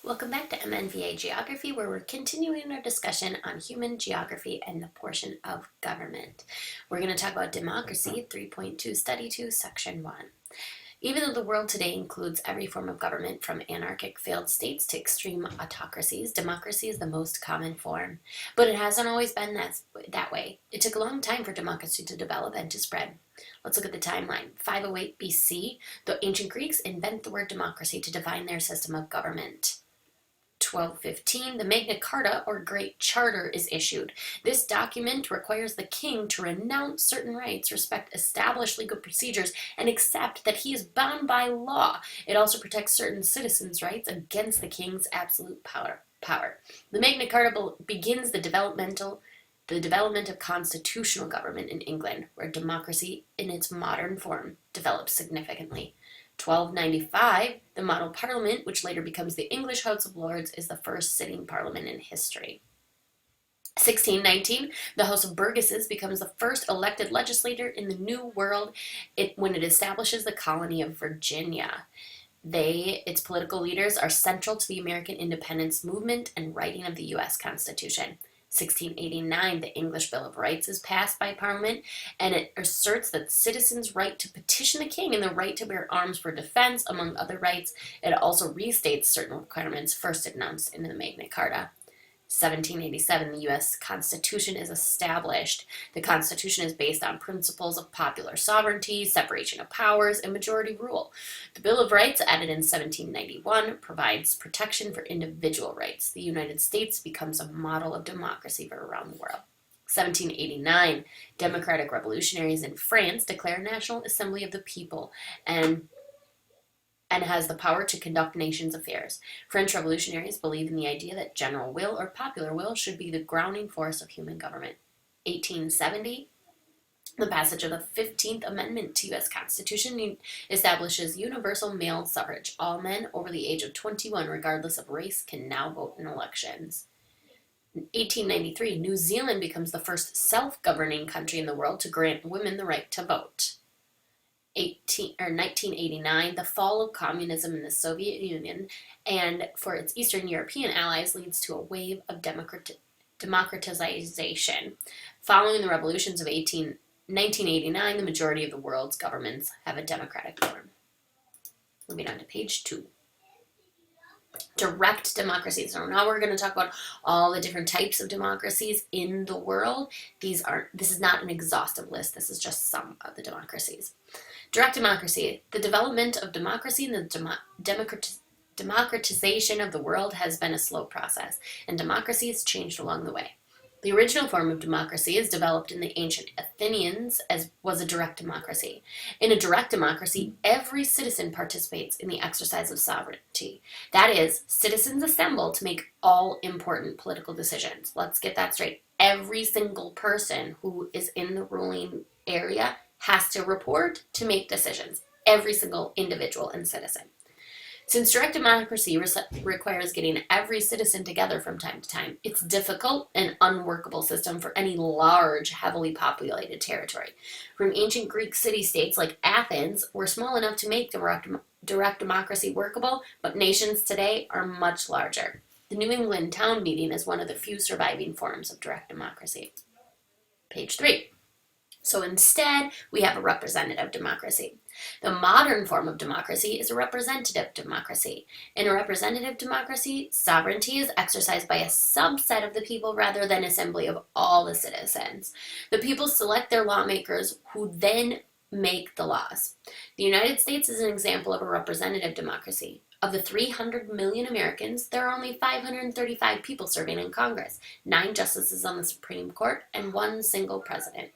Welcome back to MNVA Geography, where we're continuing our discussion on human geography and the portion of government. We're going to talk about democracy, 3.2, Study 2, Section 1. Even though the world today includes every form of government from anarchic failed states to extreme autocracies, democracy is the most common form. But it hasn't always been that way. It took a long time for democracy to develop and to spread. Let's look at the timeline. 508 BC, the ancient Greeks invent the word democracy to define their system of government. 1215, the Magna Carta, or Great Charter, is issued. This document requires the king to renounce certain rights, respect established legal procedures, and accept that he is bound by law. It also protects certain citizens' rights against the king's absolute power. The Magna Carta begins the development of constitutional government in England, where democracy in its modern form develops significantly. 1295, the Model Parliament, which later becomes the English House of Lords, is the first sitting parliament in history. 1619, the House of Burgesses becomes the first elected legislature in the New World when it establishes the colony of Virginia. Its political leaders, are central to the American independence movement and writing of the U.S. Constitution. 1689, the English Bill of Rights is passed by Parliament, and it asserts that citizens' right to petition the king and the right to bear arms for defense, among other rights. It also restates certain requirements first announced in the Magna Carta. 1787, the U.S. Constitution is established. The Constitution is based on principles of popular sovereignty, separation of powers, and majority rule. The Bill of Rights, added in 1791, provides protection for individual rights. The United States becomes a model of democracy for around the world. 1789, democratic revolutionaries in France declare a National Assembly of the People and has the power to conduct nation's affairs. French revolutionaries believe in the idea that general will or popular will should be the grounding force of human government. 1870, the passage of the 15th Amendment to U.S. Constitution establishes universal male suffrage. All men over the age of 21, regardless of race, can now vote in elections. In 1893, New Zealand becomes the first self-governing country in the world to grant women the right to vote. 1989, the fall of communism in the Soviet Union and for its Eastern European allies leads to a wave of democratization. Following the revolutions of 1989, the majority of the world's governments have a democratic form. Moving on to page 2. Direct democracies. So now we're going to talk about all the different types of democracies in the world. This is not an exhaustive list. This is just some of the democracies. Direct democracy. The development of democracy and the democratization of the world has been a slow process, and democracy has changed along the way. The original form of democracy is developed in the ancient Athenians as was a direct democracy. In a direct democracy, every citizen participates in the exercise of sovereignty. That is, citizens assemble to make all important political decisions. Let's get that straight. Every single person who is in the ruling area has to report to make decisions. Every single individual and citizen. Since direct democracy requires getting every citizen together from time to time, it's difficult and unworkable system for any large, heavily populated territory. From ancient Greek city-states like Athens were small enough to make direct democracy workable, but nations today are much larger. The New England town meeting is one of the few surviving forms of direct democracy. Page 3. So instead, we have a representative democracy. The modern form of democracy is a representative democracy. In a representative democracy, sovereignty is exercised by a subset of the people rather than assembly of all the citizens. The people select their lawmakers who then make the laws. The United States is an example of a representative democracy. Of the 300 million Americans, there are only 535 people serving in Congress, 9 justices on the Supreme Court, and 1 single president.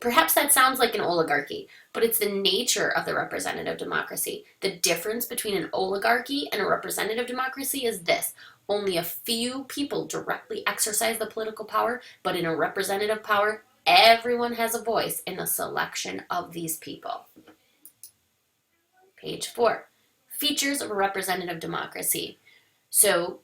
Perhaps that sounds like an oligarchy, but it's the nature of the representative democracy. The difference between an oligarchy and a representative democracy is this. Only a few people directly exercise the political power, but in a representative power, everyone has a voice in the selection of these people. Page 4. Features of a representative democracy. So,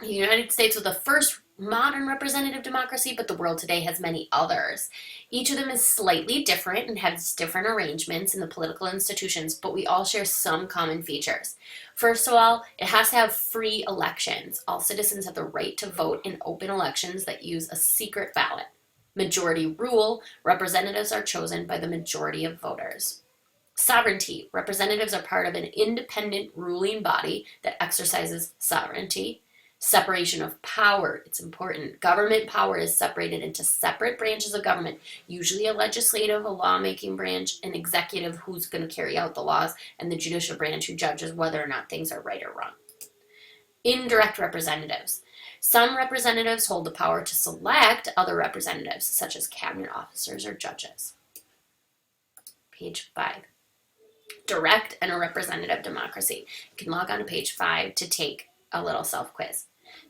the United States was the first modern representative democracy, but the world today has many others. Each of them is slightly different and has different arrangements in the political institutions, but we all share some common features. First of all, it has to have free elections. All citizens have the right to vote in open elections that use a secret ballot. Majority rule, representatives are chosen by the majority of voters. Sovereignty, representatives are part of an independent ruling body that exercises sovereignty. Separation of power, it's important. Government power is separated into separate branches of government, usually a legislative, a lawmaking branch, an executive who's going to carry out the laws, and the judicial branch who judges whether or not things are right or wrong. Indirect representatives. Some representatives hold the power to select other representatives, such as cabinet officers or judges. Page 5. Direct and a representative democracy. You can log on to page 5 to take a little self-quiz.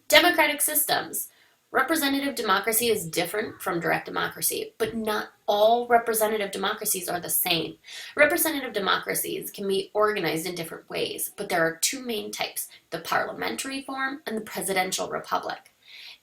Democratic systems. Representative democracy is different from direct democracy, but not all representative democracies are the same. Representative democracies can be organized in different ways, but there are two main types, the parliamentary form and the presidential republic.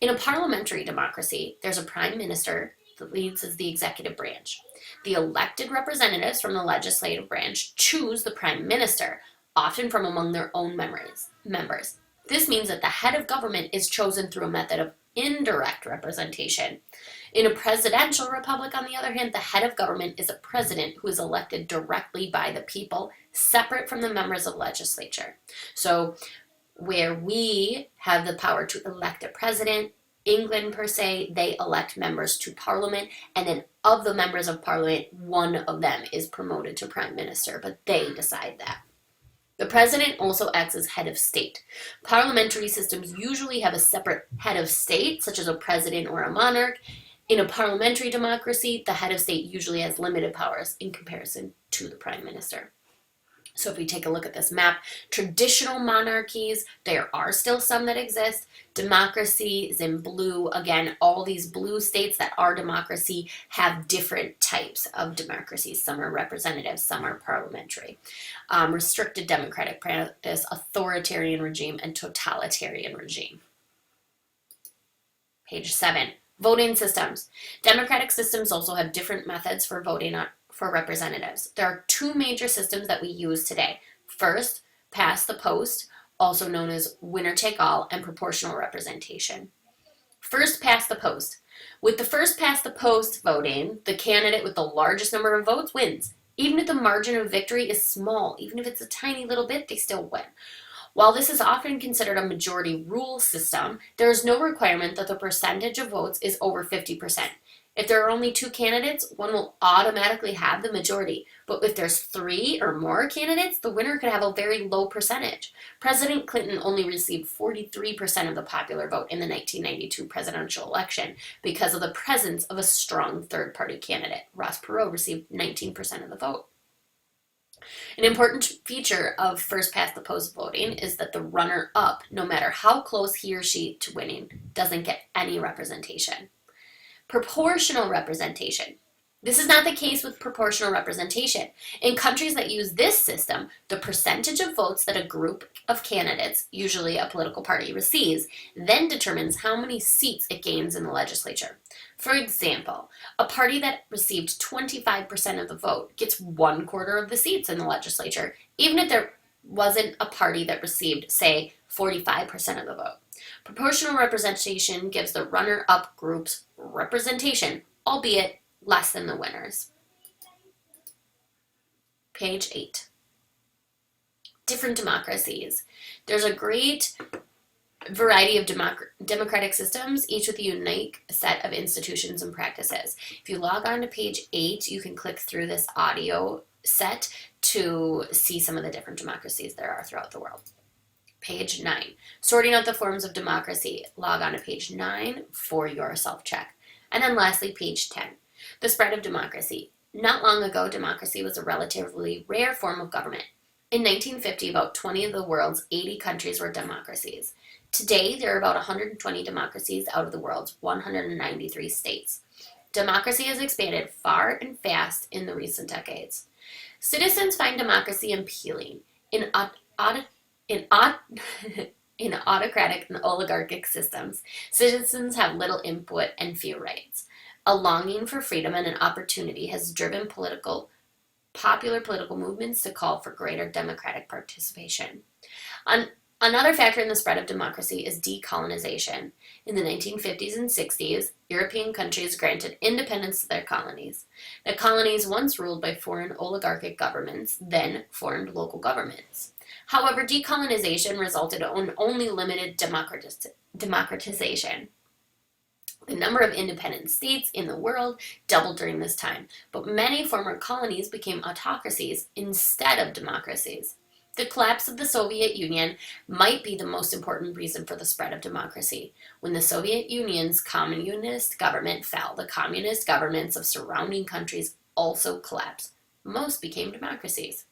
In a parliamentary democracy, there's a prime minister that leads as the executive branch. The elected representatives from the legislative branch choose the prime minister, often from among their own members. This means that the head of government is chosen through a method of indirect representation. In a presidential republic, on the other hand, the head of government is a president who is elected directly by the people, separate from the members of legislature. So where we have the power to elect a president, England per se, they elect members to parliament, and then of the members of parliament, one of them is promoted to prime minister, but they decide that. The president also acts as head of state. Parliamentary systems usually have a separate head of state, such as a president or a monarch. In a parliamentary democracy, the head of state usually has limited powers in comparison to the prime minister. So if we take a look at this map, traditional monarchies, there are still some that exist. Democracy is in blue. Again, all these blue states that are democracy have different types of democracies. Some are representative, some are parliamentary. Restricted democratic practice, authoritarian regime, and totalitarian regime. Page 7. Voting systems. Democratic systems also have different methods for voting for representatives. There are two major systems that we use today. First, past the post, also known as winner take all, and proportional representation. First past the post. With the first past the post voting, the candidate with the largest number of votes wins. Even if the margin of victory is small, even if it's a tiny little bit, they still win. While this is often considered a majority rule system, there is no requirement that the percentage of votes is over 50%. If there are only two candidates, one will automatically have the majority. But if there's 3 or more candidates, the winner could have a very low percentage. President Clinton only received 43% of the popular vote in the 1992 presidential election because of the presence of a strong third-party candidate. Ross Perot received 19% of the vote. An important feature of first past the post voting is that the runner-up, no matter how close he or she to winning, doesn't get any representation. Proportional representation. This is not the case with proportional representation. In countries that use this system, the percentage of votes that a group of candidates, usually a political party, receives, then determines how many seats it gains in the legislature. For example, a party that received 25% of the vote gets 1/4 of the seats in the legislature, even if there wasn't a party that received, say, 45% of the vote. Proportional representation gives the runner-up groups representation, albeit less than the winners. Page 8. Different democracies. There's a great variety of democratic systems, each with a unique set of institutions and practices. If you log on to page 8, you can click through this audio set to see some of the different democracies there are throughout the world. Page 9. Sorting out the forms of democracy. Log on to page 9 for your self-check. And then lastly, page 10. The spread of democracy. Not long ago, democracy was a relatively rare form of government. In 1950, about 20 of the world's 80 countries were democracies. Today, there are about 120 democracies out of the world's 193 states. Democracy has expanded far and fast in the recent decades. Citizens find democracy appealing. In autocratic and oligarchic systems, citizens have little input and few rights. A longing for freedom and an opportunity has driven popular political movements to call for greater democratic participation. Another factor in the spread of democracy is decolonization. In the 1950s and 60s, European countries granted independence to their colonies. The colonies, once ruled by foreign oligarchic governments, then formed local governments. However, decolonization resulted in only limited democratization. The number of independent states in the world doubled during this time, but many former colonies became autocracies instead of democracies. The collapse of the Soviet Union might be the most important reason for the spread of democracy. When the Soviet Union's communist government fell, the communist governments of surrounding countries also collapsed. Most became democracies.